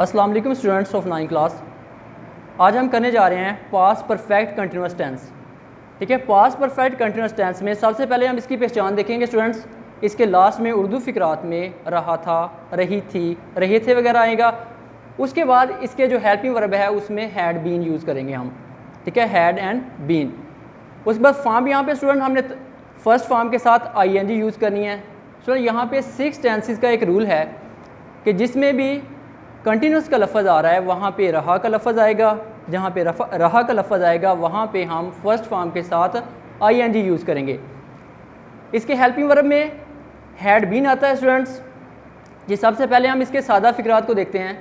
अस्सलाम वालेकुम students of 9 class. आज हम करने जा रहे हैं पास्ट परफेक्ट कंटिन्यूअस टेंस। ठीक है, पास्ट परफेक्ट कंटिन्यूअस टेंस में सबसे पहले हम इसकी पहचान देखेंगे स्टूडेंट्स। इसके लास्ट में उर्दू फ़िक्रात में रहा था, रही थी, रहे थे वगैरह आएगा। उसके बाद इसके जो हेल्पिंग वर्ब है उसमें हैड बीन यूज़ करेंगे हम। ठीक है, हैड एंड बीन। उसके बाद फॉर्म यहाँ पे स्टूडेंट हमने फर्स्ट फॉर्म के साथ ING यूज़ करनी है। स्टूडेंट यहाँ पे 6 टेंसेस का एक रूल है कि जिसमें भी कंटिन्यूस का लफ्ज़ आ रहा है वहाँ पे रहा का लफ्ज़ आएगा, जहाँ पे रहा का लफ्ज़ आएगा वहाँ पे हम फर्स्ट फॉर्म के साथ ING यूज़ करेंगे। इसके हेल्पिंग वर्ब में हैड बीन आता है स्टूडेंट्स। जी सबसे पहले हम इसके सादा फ़िक्रात को देखते हैं।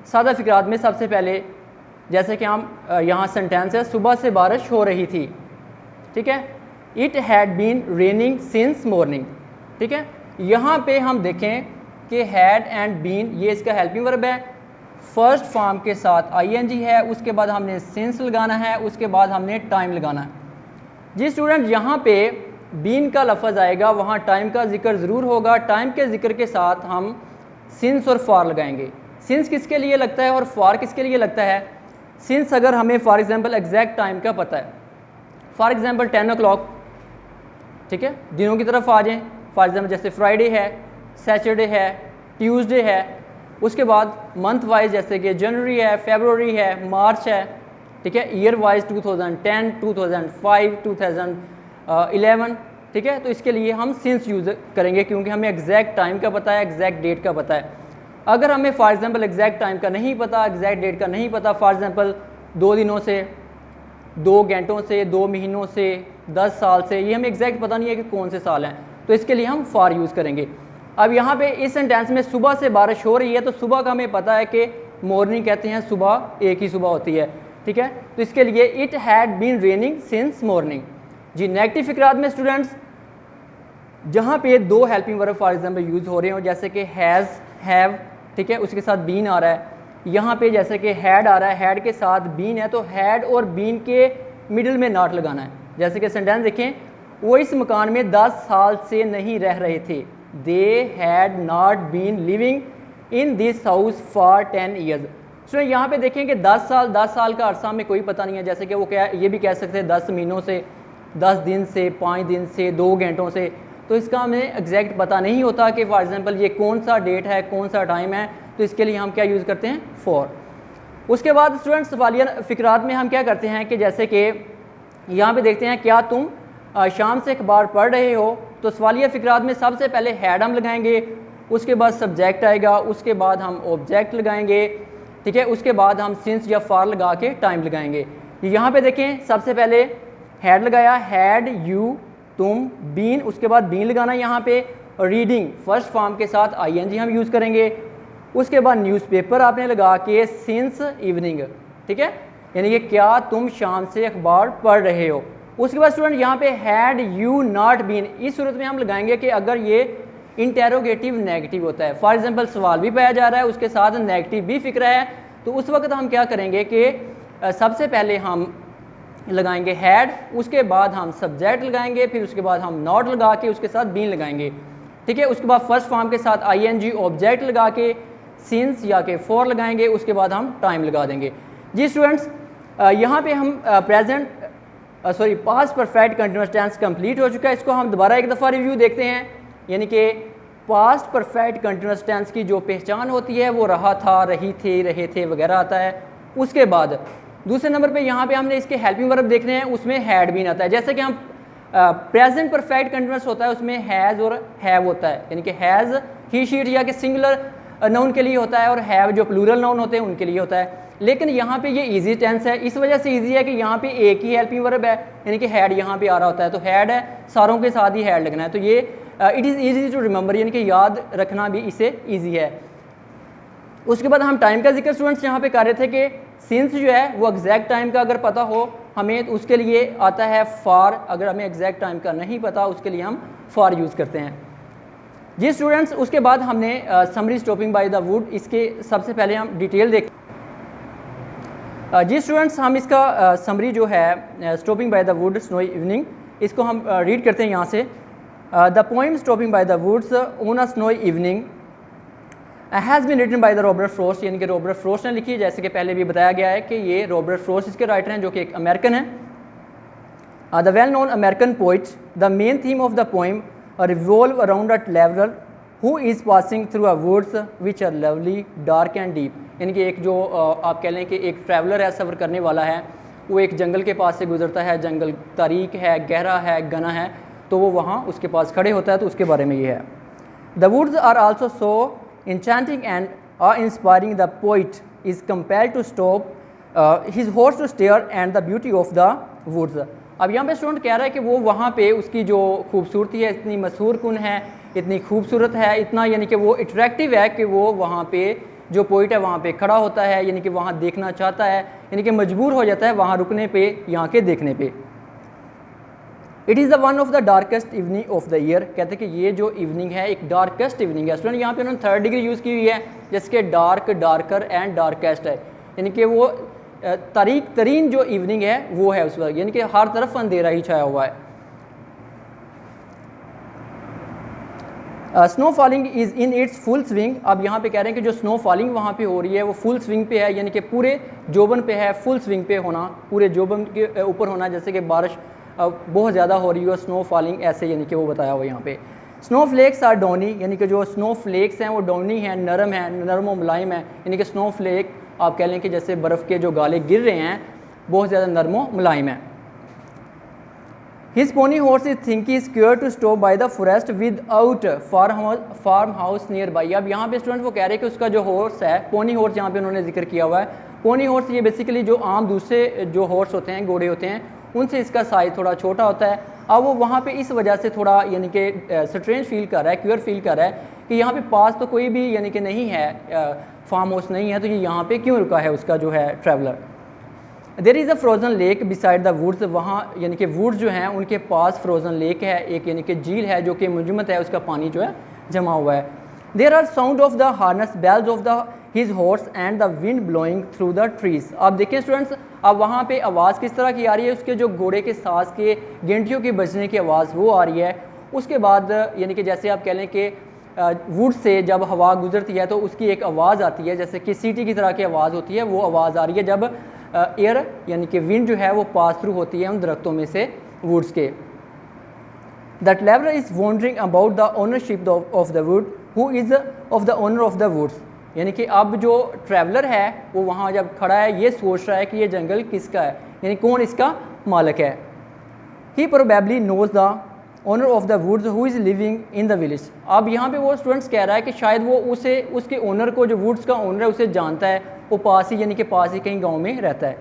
सादा फ़िक्रात में सबसे पहले जैसे कि हम यहाँ सेंटेंस है, सुबह से बारिश हो रही थी। ठीक है, it had been raining since morning. ठीक है, यहाँ पे हम देखें कि हैड एंड बीन ये इसका हेल्पिंग वर्ब है। फर्स्ट फॉर्म के साथ ING है, उसके बाद हमने सिंस लगाना है, उसके बाद हमने टाइम लगाना है। जी स्टूडेंट यहाँ पे बीन का लफ्ज़ आएगा वहाँ टाइम का जिक्र ज़रूर होगा। टाइम के जिक्र के साथ हम सिंस और फॉर लगाएंगे। सिंस किसके लिए लगता है और फॉर किसके लिए लगता है? सिंस अगर हमें फॉर एग्ज़ाम्पल एग्जैक्ट टाइम का पता है, फॉर एग्ज़ाम्पल 10 o'clock, ठीक है, दिनों की तरफ आ जाएँ। फॉर एग्ज़ाम्पल जैसे फ्राइडे है, सैटरडे है, ट्यूसडे है। उसके बाद मंथ वाइज जैसे कि जनवरी है, फरवरी है, मार्च है। ठीक है, ईयर वाइज 2010, 2005, 2011। ठीक है, तो इसके लिए हम सिंस यूज़ करेंगे क्योंकि हमें एग्जैक्ट टाइम का पता है, एग्जैक्ट डेट का पता है। अगर हमें फॉर एग्ज़ाम्पल एग्जैक्ट टाइम का नहीं पता, एग्जैक्ट डेट का नहीं पता, फॉर एग्ज़ाम्पल 2 दिनों से, 2 घंटों से, 2 महीनों से, 10 साल से, ये हमें एग्जैक्ट पता नहीं है कि कौन से साल हैं, तो इसके लिए हम फॉर यूज़ करेंगे। अब यहाँ पे इस सेंटेंस में सुबह से बारिश हो रही है, तो सुबह का हमें पता है कि मॉर्निंग कहते हैं, सुबह एक ही सुबह होती है। ठीक है, तो इसके लिए it had been raining since morning. जी नेगेटिव फ़िक्रात में स्टूडेंट्स जहाँ पे 2 helping verb for example use हो रहे हो, जैसे कि हैज़, हैव, ठीक है, उसके साथ बीन आ रहा है। यहाँ पे जैसे कि हैड आ रहा है, हैड के साथ बीन है, तो हैड और बीन के मिडिल में नॉट लगाना है। जैसे कि सेंटेंस देखें, वो इस मकान में 10 साल से नहीं रह रहे थे। They had not been living in this house for 10 years। तो यहाँ पे देखें कि 10 साल का अरसा में कोई पता नहीं है। जैसे कि वो क्या, ये भी कह सकते हैं 10 महीनों से, 10 दिन से, 5 दिन से, 2 घंटों से। तो इसका हमें एग्जैक्ट पता नहीं होता कि फॉर एग्जांपल ये कौन सा डेट है, कौन सा टाइम है, तो इसके लिए हम क्या यूज़ करते हैं? फॉर। उसके बाद स्टूडेंट्स सवालिया फ़िक्रात में हम क्या करते हैं कि जैसे कि यहाँ पर देखते हैं, क्या तुम शाम से अखबार पढ़ रहे हो? तो सवालिया फ़िक्रात में सबसे पहले हैड हम लगाएंगे, उसके बाद सब्जेक्ट आएगा, उसके बाद हम ऑब्जेक्ट लगाएंगे। ठीक है, उसके बाद हम सिंस या फॉर लगा के टाइम लगाएंगे। यहाँ पे देखें, सबसे पहले हैड लगाया, हैड, यू, तुम, बीन, उसके बाद बीन लगाना। यहाँ पे रीडिंग फर्स्ट फॉर्म के साथ ING हम यूज़ करेंगे। उसके बाद न्यूज़पेपर आपने लगा के सिंस इवनिंग। ठीक है, यानी कि क्या तुम शाम से अखबार पढ़ रहे हो। उसके बाद स्टूडेंट यहाँ पे हैड यू नॉट बीन, इस सूरत में हम लगाएंगे कि अगर ये इंटेरोगेटिव नेगेटिव होता है, फॉर एग्जांपल सवाल भी पाया जा रहा है, उसके साथ नेगेटिव भी फिक्र है, तो उस वक्त हम क्या करेंगे कि सबसे पहले हम लगाएंगे हैड, उसके बाद हम सब्जेक्ट लगाएंगे, फिर उसके बाद हम नॉट लगा के उसके साथ बीन लगाएंगे। ठीक है, उसके बाद फर्स्ट फॉर्म के साथ ING ऑब्जेक्ट लगा के सिंस या के फॉर लगाएंगे, उसके बाद हम टाइम लगा देंगे। जी स्टूडेंट्स यहाँ पे हम past perfect continuous tense complete हो चुका है। इसको हम दोबारा एक दफ़ा रिव्यू देखते हैं। यानी कि पास्ट परफेक्ट कंटिन्यूअस टेंस की जो पहचान होती है वो रहा था, रही थी, रहे थे वगैरह आता है। उसके बाद दूसरे नंबर पे यहाँ पे हमने इसके हेल्पिंग वर्ब देखने हैं, उसमें हैड बीन आता है। जैसे कि हम प्रेजेंट परफेक्ट कंटिन्यूअस होता है, उसमें हैज़ और हैव होता है। यानी कि हैज़ ही शी इट या कि सिंगुलर नाउन के लिए होता है, और हैव जो प्लूरल नाउन होते हैं उनके लिए होता है। लेकिन यहाँ पे ये इजी टेंस है, इस वजह से इजी है कि यहाँ पे एक ही हेल्पिंग वर्ब है, यानी कि हैड यहाँ पे आ रहा होता है, तो हैड है, सारों के साथ ही हैड लगना है। तो ये it is easy to remember, यानी कि याद रखना भी इसे ईजी है। उसके बाद हम टाइम का जिक्र स्टूडेंट्स यहाँ पे कर रहे थे कि सिंस जो है वो एग्जैक्ट टाइम का अगर पता हो हमें, तो उसके लिए आता है फॉर। अगर हमें एग्जैक्ट टाइम का नहीं पता, उसके लिए हम फॉर यूज़ करते हैं। जी स्टूडेंट्स उसके बाद हमने summary stopping by the would, इसके सबसे पहले हम डिटेल देख। जी स्टूडेंट्स हम इसका समरी जो है stopping by the wood snowy evening, इसको हम रीड करते हैं यहाँ से। The poem stopping by the woods on a snowy evening has been written by the Robert Frost, यानी कि रॉबर्ट फ्रॉस्ट ने लिखी है, जैसे कि पहले भी बताया गया है कि ये रॉबर्ट फ्रॉस्ट इसके राइटर हैं जो कि एक अमेरिकन है। The well known American poet, the main theme of the poem revolve around a traveller who is passing through a woods which are lovely dark and deep, यानी कि एक जो आप कह लें कि एक ट्रैवलर है, सफ़र करने वाला है, वो एक जंगल के पास से गुजरता है, जंगल तारीक है, गहरा है, घना है, तो वो वहाँ उसके पास खड़े होता है, तो उसके बारे में ये है। The woods are also so enchanting and awe-inspiring, the poet is compelled to stop his horse to stare at the beauty of the woods। अब यहाँ पे स्टूडेंट कह रहा है कि वो वहाँ पे उसकी जो खूबसूरती है इतनी मशहूर कुन है, इतनी खूबसूरत है, इतना यानी कि वो अट्रैक्टिव है कि वो वहाँ पे जो पोइट है वहाँ पे खड़ा होता है, यानी कि वहाँ देखना चाहता है, यानी कि मजबूर हो जाता है वहाँ रुकने पे, यहाँ के देखने पे। It is the one of the darkest evening of the year, कहते हैं कि ये जो इवनिंग है एक डार्केस्ट इवनिंग है। स्टूडेंट यहाँ पे उन्होंने थर्ड डिग्री यूज़ की हुई है, जिसके डार्क, डार्कर एंड डार्केस्ट है, यानी कि वो तारीक तरीन जो इवनिंग है वो है उस वक्त, यानी कि हर तरफ अंधेरा ही छाया हुआ है। Snow falling is in its full swing, अब यहाँ पे कह रहे हैं कि जो स्नो फॉलिंग वहाँ पे हो रही है वो फुल स्विंग पे है, यानी कि पूरे जोबन पे है, फुल स्विंग पे होना, पूरे जोबन के ऊपर होना, जैसे कि बारिश बहुत ज़्यादा हो रही हो, स्नो फॉलिंग ऐसे, यानी कि वो बताया हुआ यहाँ पे। स्नो फ्लेक्स आर डॉनी, यानी कि जो स्नो फ्लेक्स हैं वो डॉनी हैं, नरम है, नरम और मुलायम है, यानी कि स्नो फ्लेक आप कह लें कि जैसे बर्फ़ के जो गाले गिर रहे हैं बहुत ज़्यादा नरम और मुलायम है। His pony horse is think is cure to stop by the forest without farmhouse nearby. अब यहाँ पे स्टूडेंट वो कह रहे हैं कि उसका जो हॉर्स है, पोनी हॉर्स यहाँ पे उन्होंने जिक्र किया हुआ है। पोनी हॉर्स ये बेसिकली जो आम दूसरे जो हॉर्स होते हैं, घोड़े होते हैं, उनसे इसका साइज़ थोड़ा छोटा होता है। अब वो वहाँ पे इस वजह से थोड़ा यानी कि स्ट्रेंज फील कर रहा है, क्यूर फील कर रहा है कि यहाँ पे पास तो कोई भी यानी कि नहीं है, फार्म हाउस नहीं है, तो ये यहाँ पे क्यों रुका है उसका जो है traveller. There is a frozen lake beside the woods, वहाँ यानी कि वुड्स जो हैं उनके पास फ्रोज़न लेक है, एक यानी कि झील है जो कि मुंजमद है, उसका पानी जो है जमा हुआ है। There are sound of the harness bells of the his horse and the wind blowing through the trees. आप देखिए स्टूडेंट्स, अब वहाँ पे आवाज़ किस तरह की आ रही है, उसके जो घोड़े के सांस के गेंटियों के बजने की आवाज़ वो आ रही है। उसके बाद यानी कि जैसे आप कह लें कि वुड से जब हवा गुजरती है तो उसकी एक आवाज़ आती है, जैसे कि सीटी की तरह की आवाज़ होती है, वो आवाज़ आ रही है जब एयर यानी कि विंड जो है वो पास थ्रू होती है उन दरख्तों में से वुड्स के। The traveller is wondering about the ownership of the wood who is of the owner of the woods, यानी कि अब जो ट्रैवलर है वो वहाँ जब खड़ा है ये सोच रहा है कि ये जंगल किसका है, यानी कौन इसका मालिक है। He probably knows the owner of the woods who is living in the village. अब यहाँ पे वो स्टूडेंट्स कह रहा है कि शायद वो उसे उसके ओनर को, जो वुड्स का ओनर है, उसे जानता है, वो पास ही यानी कि पास ही कहीं गाँव में रहता है।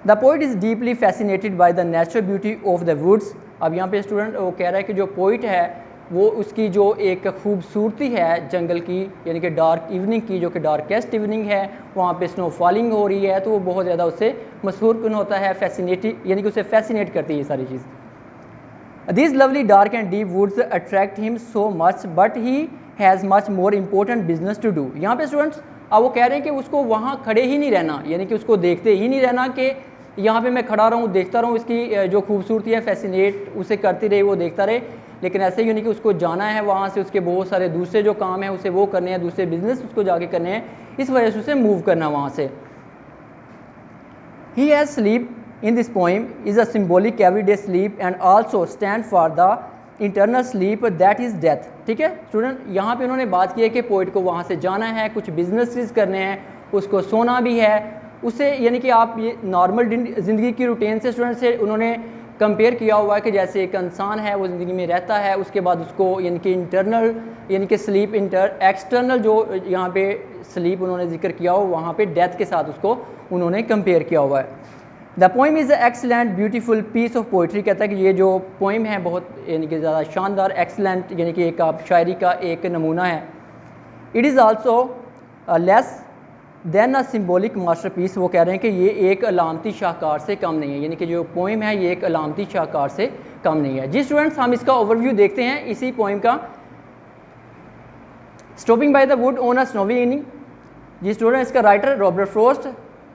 The poet is deeply fascinated by the natural beauty of the woods. अब यहाँ पे स्टूडेंट वो कह रहा है कि जो पोइट है वो उसकी जो एक खूबसूरती है जंगल की, यानी कि डार्क इवनिंग की, जो कि डार्केस्ट इवनिंग है, वहाँ पे स्नो फॉलिंग हो रही है, तो वो बहुत ज़्यादा उससे मशहूर कुन होता है, फैसिनेटिंग, यानी कि उसे फैसिनेट करती है ये सारी चीज़। This lovely dark and deep woods attract him so much but he has much more important business to do. यहाँ पे स्टूडेंट्स अब वो कह रहे हैं कि उसको वहाँ खड़े ही नहीं रहना, यानी कि उसको देखते ही नहीं रहना कि यहाँ पे मैं खड़ा रहूँ, देखता रहूँ, इसकी जो खूबसूरती है फैसिनेट उसे करती रहे, वो देखता रहे, लेकिन ऐसे ही नहीं कि उसको जाना है वहाँ से, उसके बहुत सारे दूसरे जो काम हैं उसे वो करने हैं, दूसरे बिजनेस उसको जाके करने हैं, इस वजह से उसे मूव करना वहाँ से। He has sleep in this poem is a symbolic everyday sleep and also stand for the internal sleep that is death. ठीक है स्टूडेंट, यहाँ पे उन्होंने बात की है कि पोइट को वहाँ से जाना है, कुछ बिजनेस करने हैं, उसको सोना भी है, उसे यानी कि आप ये नॉर्मल ज़िंदगी की रूटीन से स्टूडेंट से उन्होंने कंपेयर किया हुआ है कि जैसे एक इंसान है वो ज़िंदगी में रहता है, उसके बाद उसको यानी कि इंटरनल यानी कि स्लीप एक्सटर्नल जो यहाँ पे स्लीप उन्होंने जिक्र किया हो, वहाँ पे डेथ के साथ उसको उन्होंने कंपेयर किया हुआ है। The poem is excellent beautiful piece of poetry, कहता है कि ये जो पोइम है बहुत यानी कि ज़्यादा शानदार, एक्सलेंट यानी कि एक आप शायरी का एक नमूना है। It is also less than a symbolic masterpiece, वो कह रहे हैं कि ये एक अलामती शाहकार से कम नहीं है, यानी कि जो पोइम है ये एक अलामती शाहकार से कम नहीं है। जी स्टूडेंट्स, हम इसका ओवरव्यू देखते हैं इसी पोइम का। Stopping by the wood on a snowy evening. जी स्टूडेंट, इसका राइटर रॉबर्ट फ्रॉस्ट,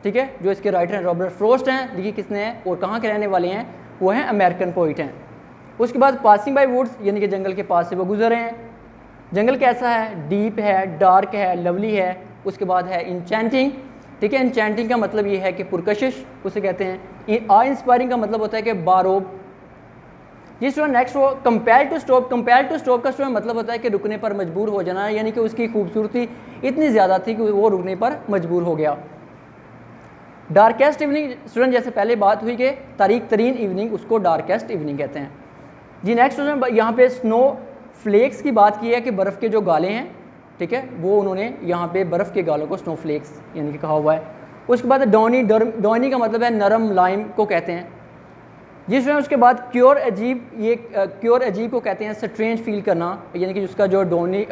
ठीक है, जो इसके राइटर हैं रॉबर्ट फ्रॉस्ट हैं, देखिए किसने हैं और कहाँ के रहने वाले हैं, वो हैं अमेरिकन पोइट हैं। उसके बाद पासिंग बाय वुड्स, यानी कि जंगल के पास से वो गुजर रहे हैं। जंगल कैसा है, डीप है, डार्क है, लवली है। उसके बाद है इंचेंटिंग, ठीक है। इंचेंटिंग का मतलब ये है कि पुरकशिश उसे कहते हैं। आ इंस्पायरिंग का मतलब होता है कि बारोब। जी स्टूडेंट नेक्स्ट वो compare to stop. Compare to stop का स्टूडेंट मतलब होता है कि रुकने पर मजबूर हो जाना, यानी कि उसकी खूबसूरती इतनी ज़्यादा थी कि वो रुकने पर मजबूर हो गया। डार्केस्ट इवनिंग स्टूडेंट जैसे पहले बात हुई कि तारीक तरीन इवनिंग, उसको डार्केस्ट इवनिंग कहते हैं। जी नेक्स्ट स्टूडेंट यहाँ पे स्नो फ्लेक्स की बात की है कि बर्फ़ के जो गाले हैं, ठीक है, वो उन्होंने यहाँ पे बर्फ़ के गालों को स्नो फ्लेक्स यानी कि कहा हुआ है। उसके बाद डॉनी, डॉनी का मतलब है नरम, लाइम को कहते हैं। जी स्टूडेंट उसके बाद क्योर अजीब, ये क्योर अजीब को कहते हैं स्ट्रेंज फील करना, यानी कि उसका जो डोनी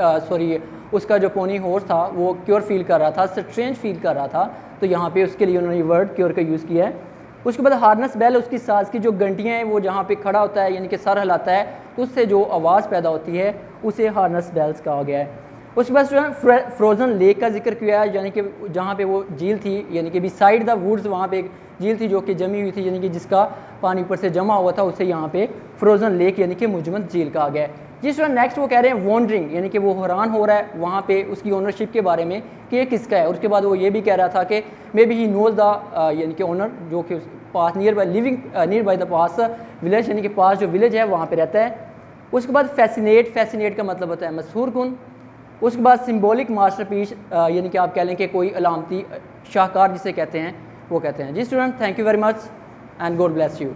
उसका जो पोनी हॉर्स था वो क्योर फील कर रहा था, स्ट्रेंज फील कर रहा था, तो यहाँ पे उसके लिए उन्होंने वर्ड क्योर का यूज़ किया है। उसके बाद हार्नेस बेल, उसकी साज की जो घंटियाँ हैं वो जहाँ पे खड़ा होता है यानी कि सर हिलाता है तो उससे जो आवाज़ पैदा होती है उसे हार्नेस बेल्स कहा गया है। उसके बाद स्टूडेंट फ्रोज़न लेक का जिक्र किया है, यानी कि जहाँ पे वो झील थी, यानी कि बिसाइड द वुड्स, वहाँ पे एक झील थी जो कि जमी हुई थी, यानी कि जिसका पानी ऊपर से जमा हुआ था, उसे यहाँ पे फ्रोज़न लेक यानी कि मुजमद झील कहा गया है। जी स्टूडेंट नेक्स्ट वो कह रहे हैं वॉन्डरिंग, यानी कि वो हैरान हो रहा है वहाँ पे उसकी ओनरशिप के बारे में कि ये किसका है। उसके बाद वो ये भी कह रहा था कि maybe he knows the यानी कि ओनर, जो कि पास नियर बाई द पास विलेज, यानी कि पास जो विलेज है वहाँ पे रहता है। उसके बाद फैसिनेट, फैसिनेट का मतलब होता है मशहूर कुन। उसके बाद सिंबॉलिक मास्टरपीस, यानी कि आप कह लें कि कोई अलामती शाहकार जिसे कहते हैं वो कहते हैं। जी student thank you very much and God bless you.